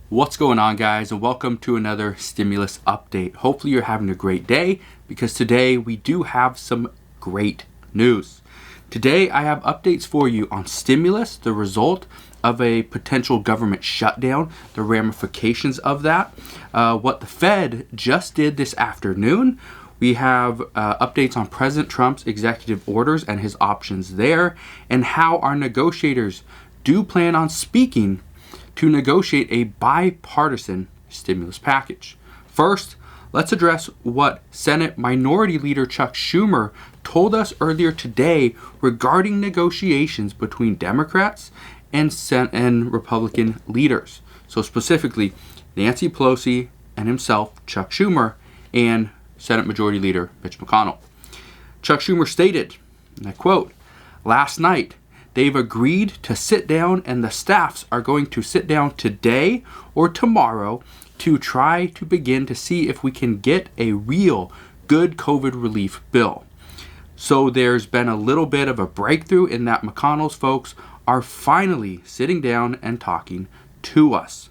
What's going on, guys, and welcome to another stimulus update. Hopefully you're having a great day, because today we do have some great news. Today I have updates for you on stimulus, the result of a potential government shutdown, the ramifications of that, what the Fed just did this afternoon. We have updates on President Trump's executive orders and his options there, and how our negotiators do plan on speaking to negotiate a bipartisan stimulus package. First, let's address what Senate Minority Leader Chuck Schumer told us earlier today regarding negotiations between Democrats and Republican leaders. So specifically, Nancy Pelosi and himself, Chuck Schumer, and Senate Majority Leader Mitch McConnell. Chuck Schumer stated, and I quote, "Last night, they've agreed to sit down, and the staffs are going to sit down today or tomorrow to try to begin to see if we can get a real good COVID relief bill." So there's been a little bit of a breakthrough in that McConnell's folks are finally sitting down and talking to us.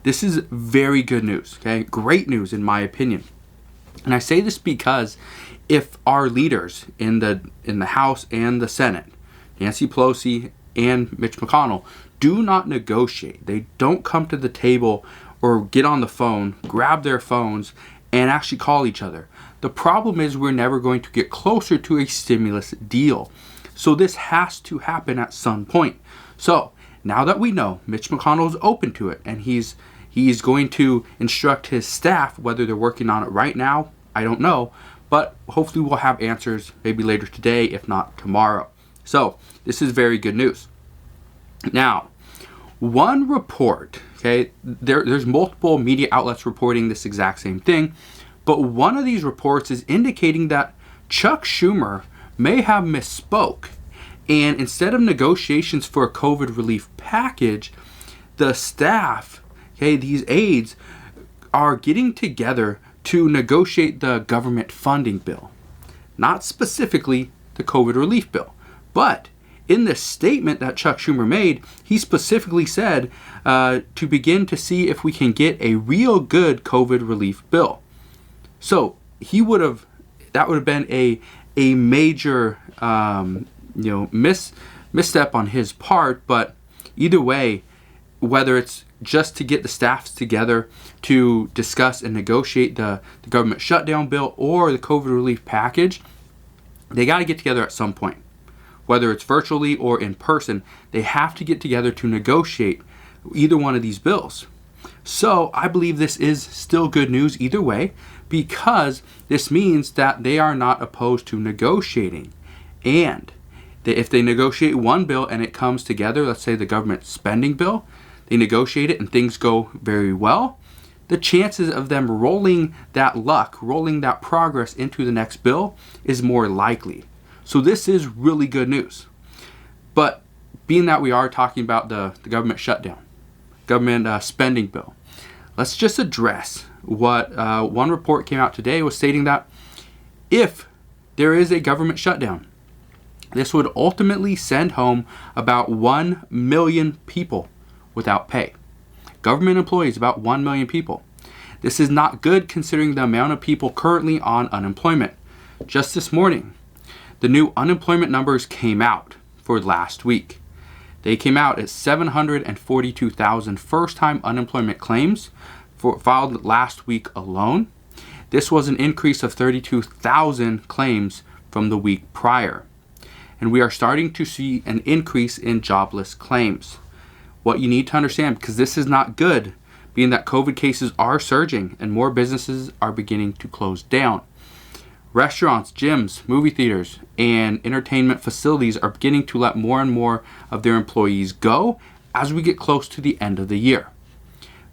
This is very good news, okay? Great news in my opinion. And I say this because if our leaders in the House and the Senate, Nancy Pelosi and Mitch McConnell, do not negotiate, they don't come to the table or get on the phone, grab their phones, and actually call each other, the problem is we're never going to get closer to a stimulus deal. So this has to happen at some point. So now that we know Mitch McConnell is open to it, and he's going to instruct his staff, whether they're working on it right now, I don't know, but hopefully we'll have answers maybe later today, if not tomorrow. So this is very good news. Now, one report, okay, there's multiple media outlets reporting this exact same thing, but one of these reports is indicating that Chuck Schumer may have misspoke, and instead of negotiations for a COVID relief package, the staff, okay, these aides, are getting together to negotiate the government funding bill, not specifically the COVID relief bill. But in the statement that Chuck Schumer made, he specifically said to begin to see if we can get a real good COVID relief bill. So that would have been a major misstep on his part. But either way, whether it's just to get the staffs together to discuss and negotiate the government shutdown bill or the COVID relief package, they got to get together at some point. Whether it's virtually or in person, they have to get together to negotiate either one of these bills. So I believe this is still good news either way, because this means that they are not opposed to negotiating. And if they negotiate one bill and it comes together, let's say the government spending bill, they negotiate it and things go very well, the chances of them rolling that progress into the next bill is more likely. So this is really good news. But being that we are talking about the government shutdown, government spending bill, let's just address what one report came out today was stating that if there is a government shutdown, this would ultimately send home about 1 million people without pay. Government employees, about 1 million people. This is not good considering the amount of people currently on unemployment. Just this morning, the new unemployment numbers came out for last week. They came out at 742,000 first-time unemployment claims filed last week alone. This was an increase of 32,000 claims from the week prior. And we are starting to see an increase in jobless claims. What you need to understand, because this is not good, being that COVID cases are surging and more businesses are beginning to close down. Restaurants, gyms, movie theaters, and entertainment facilities are beginning to let more and more of their employees go as we get close to the end of the year.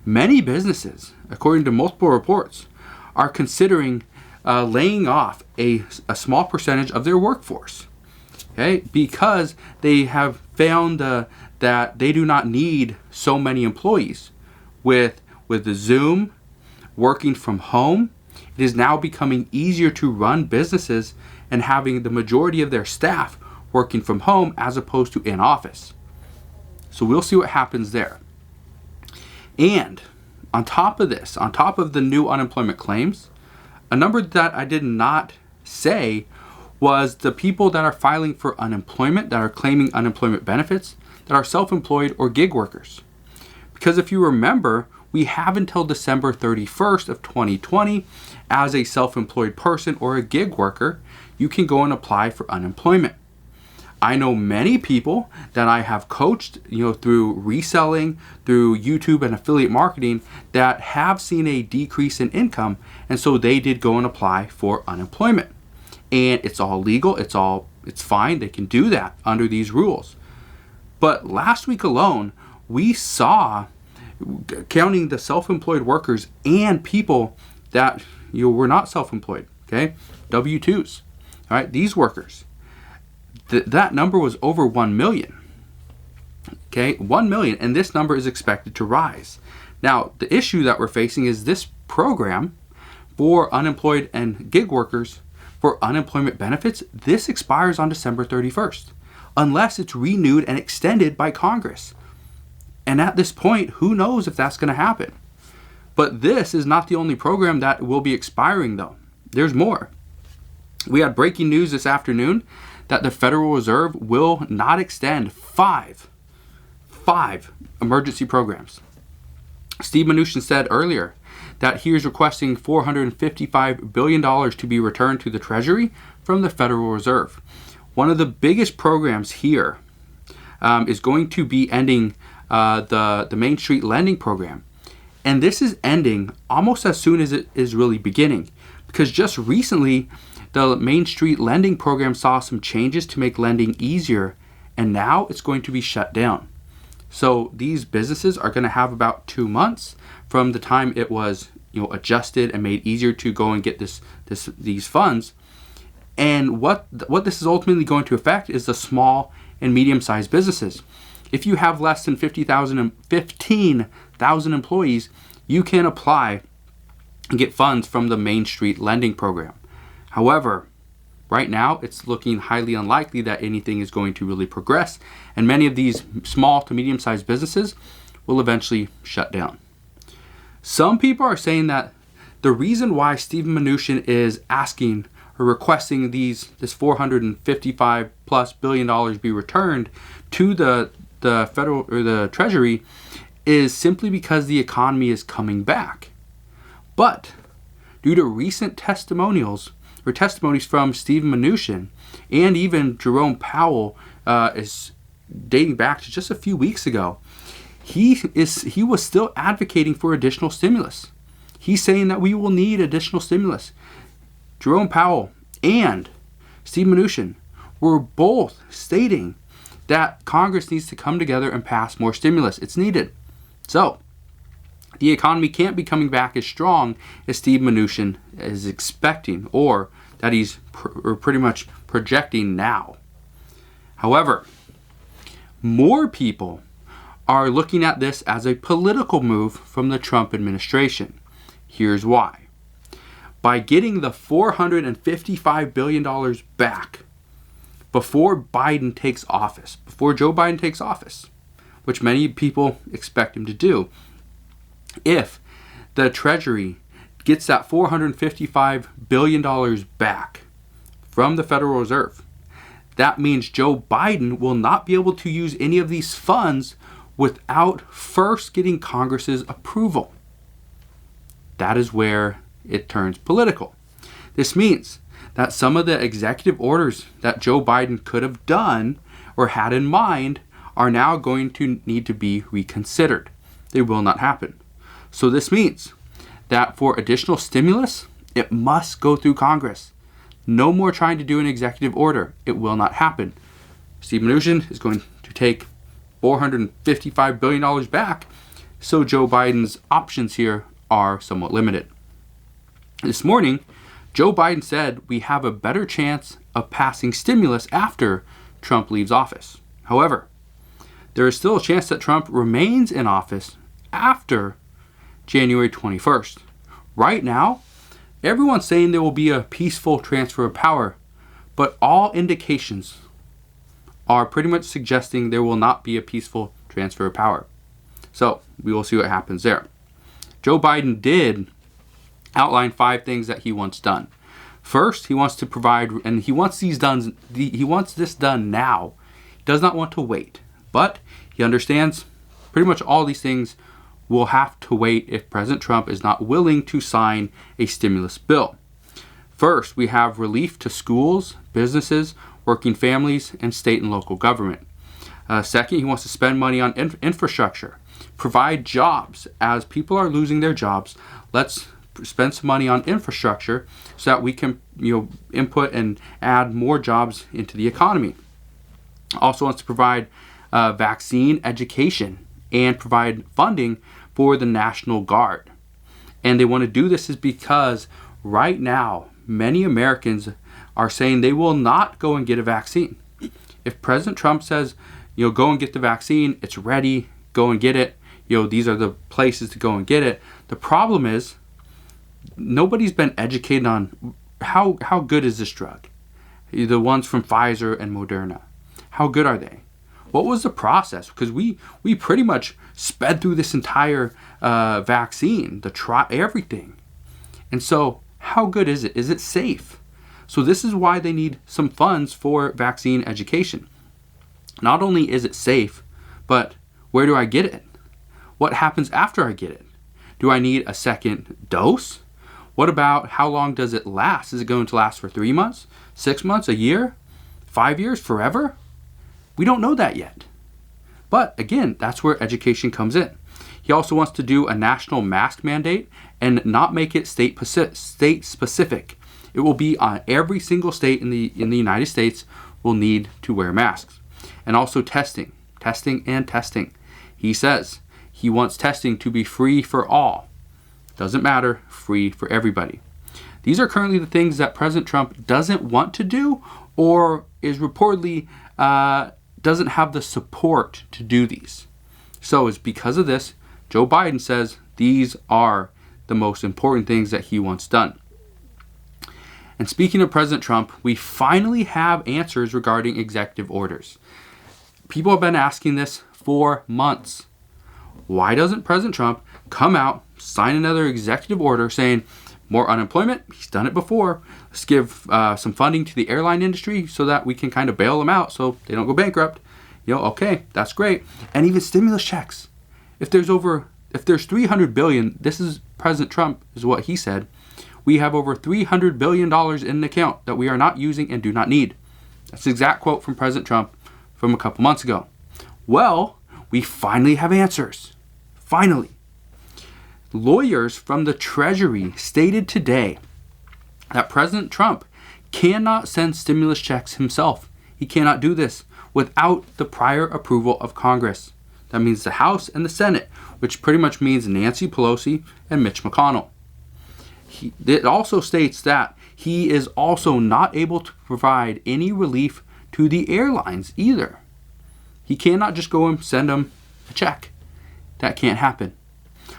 Many businesses, according to multiple reports, are considering laying off a small percentage of their workforce, okay, because they have found that they do not need so many employees. With the Zoom, working from home, it is now becoming easier to run businesses and having the majority of their staff working from home as opposed to in office. So we'll see what happens there. And on top of this, on top of the new unemployment claims, a number that I did not say was the people that are filing for unemployment, that are claiming unemployment benefits, that are self-employed or gig workers. Because if you remember, we have until December 31st of 2020 as a self-employed person or a gig worker, you can go and apply for unemployment. I know many people that I have coached, through reselling, through YouTube and affiliate marketing that have seen a decrease in income, and so they did go and apply for unemployment. And it's all legal, it's fine, they can do that under these rules. But last week alone, we saw, counting the self-employed workers and people that were not self-employed, okay, W-2s, all right, these workers, that number was over 1 million. Okay, 1 million, and this number is expected to rise. Now, the issue that we're facing is this program for unemployed and gig workers for unemployment benefits, this expires on December 31st, unless it's renewed and extended by Congress. And at this point, who knows if that's going to happen? But this is not the only program that will be expiring, though. There's more. We had breaking news this afternoon that the Federal Reserve will not extend five emergency programs. Steve Mnuchin said earlier that he is requesting $455 billion to be returned to the Treasury from the Federal Reserve. One of the biggest programs here is going to be ending the Main Street Lending Program. And this is ending almost as soon as it is really beginning, because just recently the Main Street Lending Program saw some changes to make lending easier, and now it's going to be shut down. So these businesses are going to have about 2 months from the time it was adjusted and made easier to go and get these funds. And what this is ultimately going to affect is the small and medium-sized businesses. If you have less than 15,000 employees, you can apply and get funds from the Main Street Lending Program. However, right now it's looking highly unlikely that anything is going to really progress, and many of these small to medium-sized businesses will eventually shut down. Some people are saying that the reason why Steve Mnuchin is asking or requesting this $455 plus billion be returned to the federal or the Treasury is simply because the economy is coming back. But due to recent testimonies from Steve Mnuchin and even Jerome Powell, is dating back to just a few weeks ago, he was still advocating for additional stimulus. He's saying that we will need additional stimulus. Jerome Powell and Steve Mnuchin were both stating that Congress needs to come together and pass more stimulus. It's needed. So the economy can't be coming back as strong as Steve Mnuchin is expecting, or that he's pretty much projecting now. However, more people are looking at this as a political move from the Trump administration. Here's why. By getting the $455 billion back before Biden takes office, before Joe Biden takes office, which many people expect him to do, if the Treasury gets that $455 billion back from the Federal Reserve, that means Joe Biden will not be able to use any of these funds without first getting Congress's approval. That is where it turns political. This means that some of the executive orders that Joe Biden could have done or had in mind are now going to need to be reconsidered. They will not happen. So this means that for additional stimulus, it must go through Congress. No more trying to do an executive order. It will not happen. Steve Mnuchin is going to take $455 billion back, so Joe Biden's options here are somewhat limited. This morning, Joe Biden said we have a better chance of passing stimulus after Trump leaves office. However, there is still a chance that Trump remains in office after January 21st. Right now, everyone's saying there will be a peaceful transfer of power, but all indications are pretty much suggesting there will not be a peaceful transfer of power. So we will see what happens there. Joe Biden did outline 5 things that he wants done. First, he wants to provide, and he wants this done now. He does not want to wait, but he understands pretty much all these things will have to wait if President Trump is not willing to sign a stimulus bill. First, we have relief to schools, businesses, working families, and state and local government. Second, he wants to spend money on infrastructure, provide jobs. As people are losing their jobs, let's spend some money on infrastructure so that we can input and add more jobs into the economy. Also wants to provide vaccine education and provide funding for the National Guard. And they want to do this is because right now many Americans are saying they will not go and get a vaccine. If President Trump says, go and get the vaccine, it's ready, go and get it, these are the places to go and get it. The problem is nobody's been educated on how good is this drug. The ones from Pfizer and Moderna, how good are they? What was the process? Because we pretty much sped through this entire vaccine, everything. And so how good is it? Is it safe? So this is why they need some funds for vaccine education. Not only is it safe, but where do I get it? What happens after I get it? Do I need a second dose? What about how long does it last? Is it going to last for 3 months, 6 months, a year, 5 years, forever? We don't know that yet. But again, that's where education comes in. He also wants to do a national mask mandate and not make it state specific. It will be on every single state in the United States will need to wear masks. And also testing. He says he wants testing to be free for all. Doesn't matter, free for everybody. These are currently the things that President Trump doesn't want to do or is reportedly doesn't have the support to do these. So it's because of this, Joe Biden says these are the most important things that he wants done. And speaking of President Trump, we finally have answers regarding executive orders. People have been asking this for months. Why doesn't President Trump come out, sign another executive order saying more unemployment? He's done it before. Let's give some funding to the airline industry so that we can kind of bail them out so they don't go bankrupt. Okay, that's great. And even stimulus checks. If there's 300 billion, this is President Trump is what he said. We have over $300 billion in the account that we are not using and do not need. That's the exact quote from President Trump from a couple months ago. Well, we finally have answers. Finally. Lawyers from the Treasury stated today that President Trump cannot send stimulus checks himself. He cannot do this without the prior approval of Congress. That means the House and the Senate, which pretty much means Nancy Pelosi and Mitch McConnell. It also states that he is also not able to provide any relief to the airlines either. He cannot just go and send them a check. That can't happen.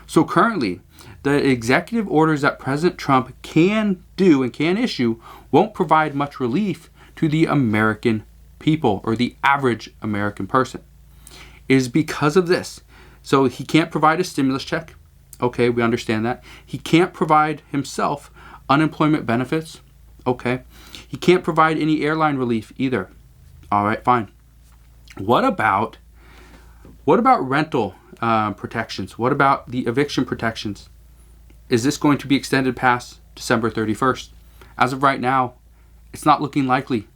So currently, the executive orders that President Trump can do and can issue won't provide much relief to the American people or the average American person. It is because of this. So he can't provide a stimulus check. Okay, we understand that. He can't provide himself unemployment benefits. Okay. He can't provide any airline relief either. All right, fine. What about rental protections? What about the eviction protections? Is this going to be extended past December 31st? As of right now, it's not looking likely.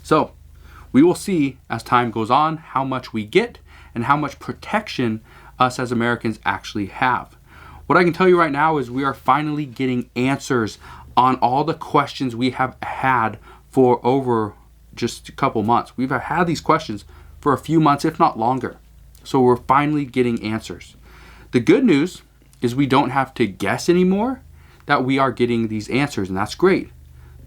So we will see as time goes on how much we get and how much protection us as Americans actually have. What I can tell you right now is we are finally getting answers on all the questions we have had for over just a couple months. We've had these questions for a few months, if not longer. So we're finally getting answers. The good news is we don't have to guess anymore, that we are getting these answers, and that's great.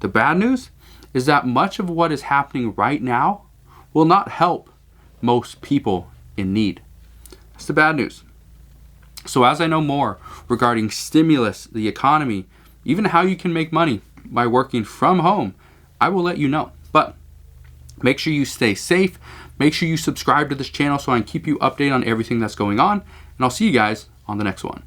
The bad news is that much of what is happening right now will not help most people in need. That's the bad news. So as I know more regarding stimulus, the economy, even how you can make money by working from home, I will let you know. But make sure you stay safe. Make sure you subscribe to this channel so I can keep you updated on everything that's going on. and I'll see you guys on the next one.